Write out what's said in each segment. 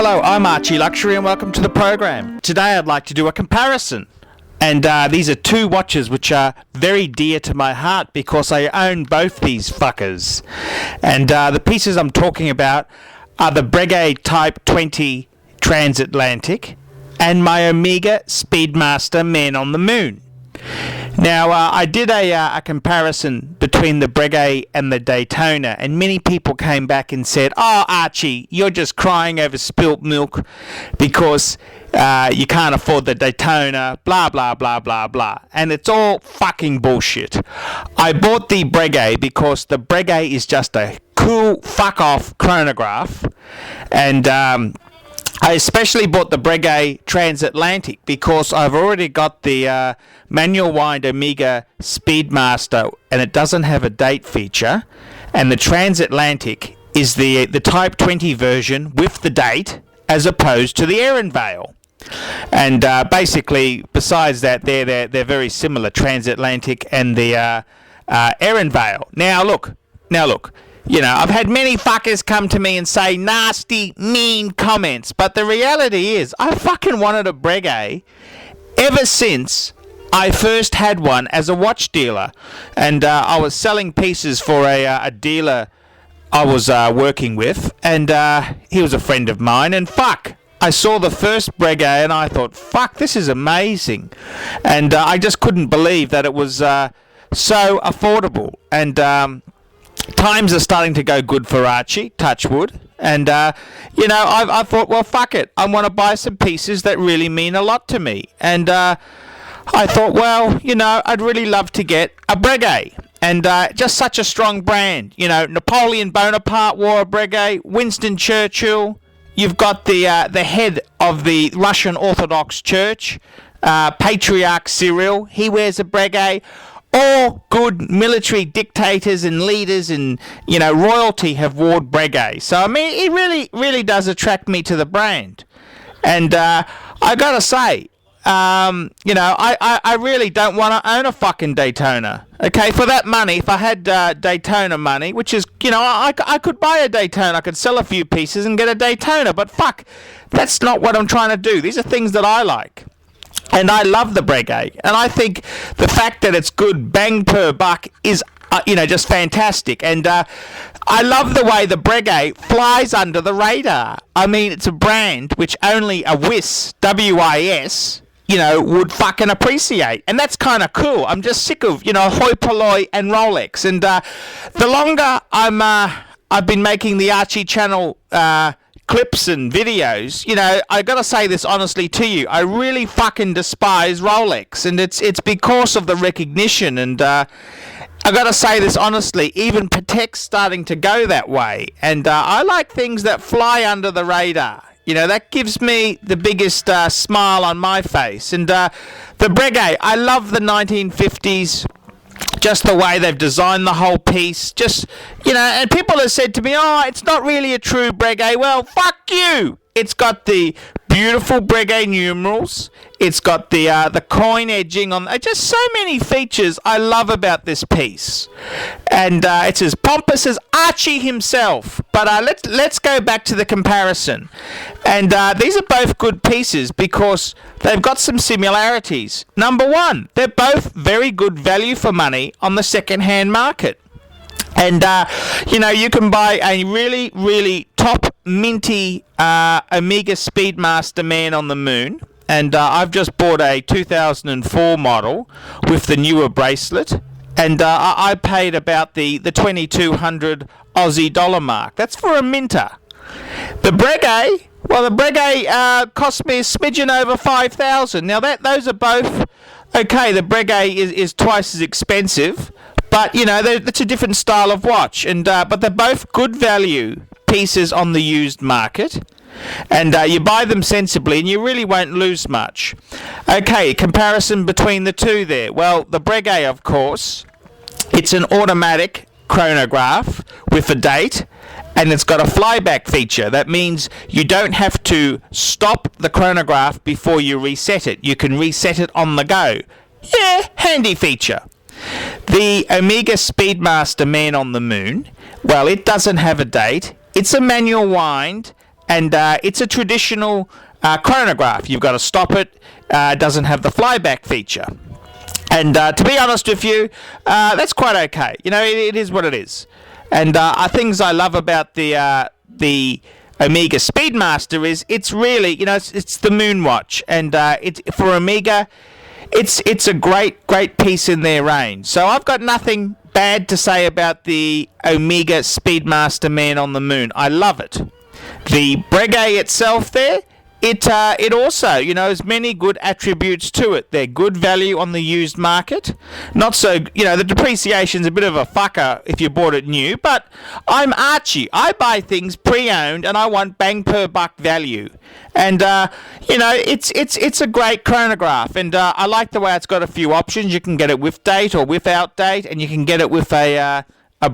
Hello, I'm Archie Luxury and welcome to the program. Today I'd like to do a comparison. And these are two watches which are very dear to my heart because I own both these fuckers. And the pieces I'm talking about are the Breguet Type 20 Transatlantic and my Omega Speedmaster Man on the Moon. Now, I did a comparison between the Breguet and the Daytona, and many people came back and said, "Oh, Archie, you're just crying over spilt milk because you can't afford the Daytona, blah, blah, blah, blah, blah." And it's all fucking bullshit. I bought the Breguet because the Breguet is just a cool fuck-off chronograph, and I especially bought the Breguet Transatlantic because I've already got the manual wind Omega Speedmaster and it doesn't have a date feature, and the Transatlantic is the Type 20 version with the date as opposed to the Ehrenvale. And basically, besides that, they're very similar, Transatlantic and the Ehrenvale. Now look. You know, I've had many fuckers come to me and say nasty, mean comments, but the reality is I fucking wanted a Breguet ever since I first had one as a watch dealer. And I was selling pieces for a dealer I was working with, and he was a friend of mine, and fuck, I saw the first Breguet and I thought, fuck, this is amazing. And I just couldn't believe that it was so affordable. And times are starting to go good for Archie, touch wood, and you know, I thought, well, fuck it, I want to buy some pieces that really mean a lot to me, and I thought, well, you know, I'd really love to get a Breguet, and just such a strong brand. You know, Napoleon Bonaparte wore a Breguet, Winston Churchill, you've got the head of the Russian Orthodox Church, Patriarch Cyril, he wears a Breguet. All good military dictators and leaders and, you know, royalty have worn Breguet. So, I mean, it really does attract me to the brand. And I gotta say, you know, I really don't want to own a fucking Daytona. Okay, for that money, if I had Daytona money, which is, you know, I could buy a Daytona, I could sell a few pieces and get a Daytona. But fuck, that's not what I'm trying to do. These are things that I like. And I love the Breguet, and I think the fact that it's good bang per buck is, you know, just fantastic. And I love the way the Breguet flies under the radar. I mean, it's a brand which only a WIS, W-I-S, you know, would fucking appreciate. And that's kind of cool. I'm just sick of, you know, hoi polloi and Rolex. And the longer I've been making the Archie channel clips and videos, you know, I gotta say this honestly to you, I really fucking despise Rolex, and it's because of the recognition. And I gotta say this honestly, even Patec's starting to go that way, and I like things that fly under the radar. You know, that gives me the biggest smile on my face. And the Breguet, I love the 1950s, just the way they've designed the whole piece. Just, you know, and people have said to me, oh, it's not really a true Breguet. Well, fuck you. It's got the beautiful Breguet numerals. It's got the coin edging on. Just so many features I love about this piece. And it's as pompous as Archie himself. But let's go back to the comparison. And these are both good pieces because they've got some similarities. Number one, they're both very good value for money on the second-hand market. And, you know, you can buy a really, really top minty Omega Speedmaster Man on the Moon. And I've just bought a 2004 model with the newer bracelet. And I paid about the 2,200 Aussie dollar mark. That's for a minter. The Breguet, well, the Breguet cost me a smidgen over 5,000. Now, those are both... Okay, the Breguet is twice as expensive. But, you know, it's a different style of watch. And but they're both good value pieces on the used market. And you buy them sensibly and you really won't lose much. Okay, comparison between the two there. Well, the Breguet, of course, it's an automatic chronograph with a date. And it's got a flyback feature. That means you don't have to stop the chronograph before you reset it. You can reset it on the go. Yeah, handy feature. The Omega Speedmaster Man on the Moon, well, it doesn't have a date. It's a manual wind, and it's a traditional chronograph. You've got to stop it. It doesn't have the flyback feature. And to be honest with you, that's quite okay. You know, it is what it is. And things I love about the Omega Speedmaster is it's really, you know, it's the Moonwatch, and it's for Omega. It's a great piece in their range. So I've got nothing bad to say about the Omega Speedmaster Man on the Moon. I love it. The Breguet itself there, it also, you know, has many good attributes to it. They're good value on the used market. Not so, you know, the depreciation's a bit of a fucker if you bought it new, but I'm Archie. I buy things pre-owned and I want bang per buck value. And, you know, it's a great chronograph, and I like the way it's got a few options. You can get it with date or without date, and you can get it with a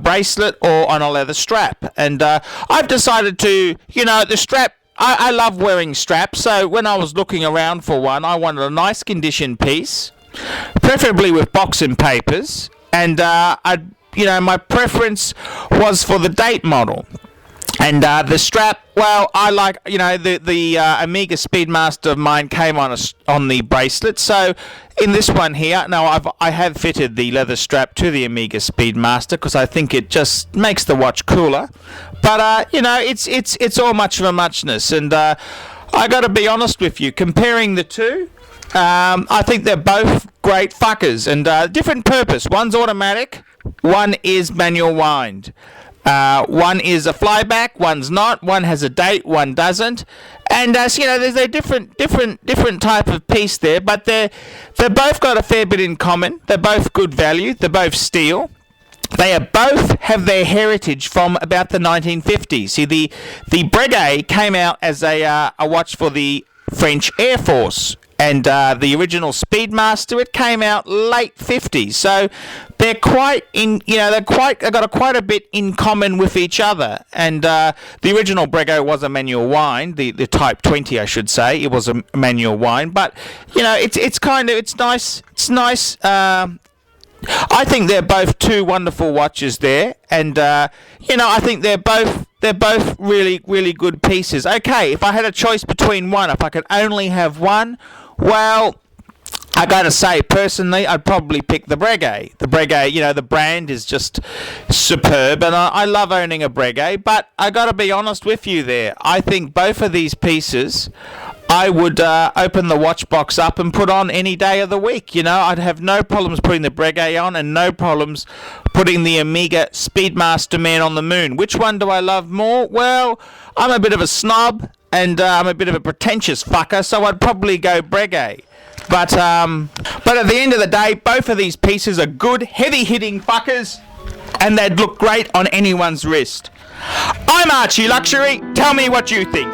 bracelet or on a leather strap. And I've decided to, you know, the strap, I love wearing straps, so when I was looking around for one, I wanted a nice condition piece, preferably with boxing papers, and you know, my preference was for the date model. And the strap, well, I like, you know, the Omega Speedmaster of mine came on the bracelet. So in this one here, now I have fitted the leather strap to the Omega Speedmaster because I think it just makes the watch cooler. But you know, it's all much of a muchness, and I got to be honest with you, comparing the two. I think they're both great fuckers, and different purpose. One's automatic, one is manual wind. One is a flyback, one's not. One has a date, one doesn't. And so, you know, there's a different type of piece there, but they're both got a fair bit in common. They're both good value. They're both steel. They both have their heritage from about the 1950s. See, the Breguet came out as a watch for the French Air Force, and the original Speedmaster, it came out late 50s. So they're quite in, you know, they've got quite a bit in common with each other. And the original Breguet was a manual wind, the Type 20, I should say. It was a manual wind, but you know, it's nice. It's nice. I think they're both two wonderful watches there, and you know, I think they're both really good pieces. Okay, if I had a choice between one, if I could only have one, well, I gotta say, personally, I'd probably pick the Breguet. The Breguet, you know, the brand is just superb, and I love owning a Breguet, but I gotta be honest with you there. I think both of these pieces I would open the watch box up and put on any day of the week. You know, I'd have no problems putting the Breguet on and no problems putting the Omega Speedmaster Man on the Moon. Which one do I love more? Well, I'm a bit of a snob and I'm a bit of a pretentious fucker, so I'd probably go Breguet. But at the end of the day, both of these pieces are good, heavy-hitting fuckers, and they'd look great on anyone's wrist. I'm Archie Luxury. Tell me what you think.